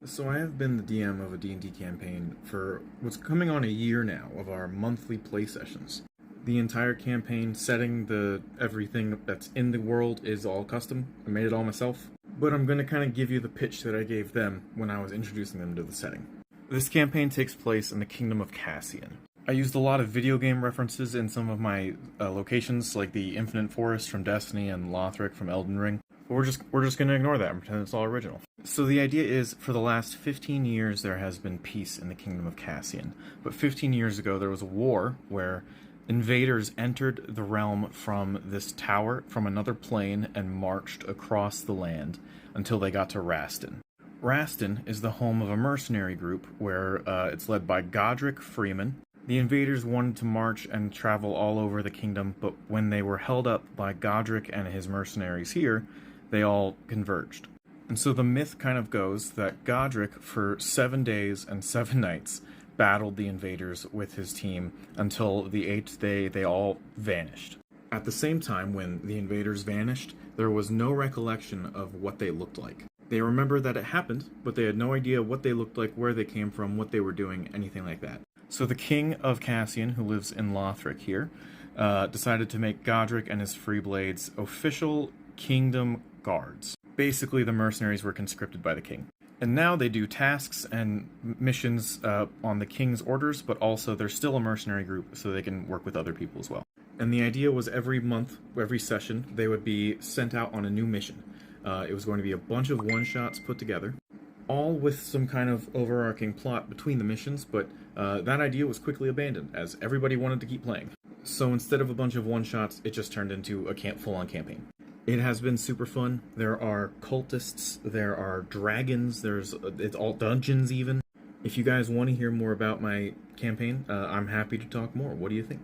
So I have been the DM of a D&D campaign for what's coming on a year now of our monthly play sessions. The entire campaign setting, the everything that's in the world is all custom. I made it all myself. But I'm going to kind of give you the pitch that I gave them when I was introducing them to the setting. This campaign takes place in the Kingdom of Cassian. I used a lot of video game references in some of my locations, like the Infinite Forest from Destiny and Lothric from Elden Ring. But we're just going to ignore that and pretend it's all original. So the idea is, for the last 15 years there has been peace in the Kingdom of Cassian. But 15 years ago there was a war where invaders entered the realm from this tower, from another plane, and marched across the land until they got to Raston. Raston is the home of a mercenary group where it's led by Godric Freeman. The invaders wanted to march and travel all over the kingdom, but when they were held up by Godric and his mercenaries here, they all converged. And so the myth kind of goes that Godric, for 7 days and 7 nights, battled the invaders with his team until the 8th day they all vanished. At the same time, when the invaders vanished, there was no recollection of what they looked like. They remember that it happened, but they had no idea what they looked like, where they came from, what they were doing, anything like that. So the king of Cassian, who lives in Lothric here, decided to make Godric and his Freeblades official kingdom guards. Basically, the mercenaries were conscripted by the king. And now they do tasks and missions on the king's orders, but also they're still a mercenary group, so they can work with other people as well. And the idea was every month, every session, they would be sent out on a new mission. It was going to be a bunch of one-shots put together, all with some kind of overarching plot between the missions, but that idea was quickly abandoned, as everybody wanted to keep playing. So instead of a bunch of one-shots, it just turned into a full-on campaign. It has been super fun. There are cultists, there are dragons, it's all dungeons even. If you guys want to hear more about my campaign, I'm happy to talk more. What do you think?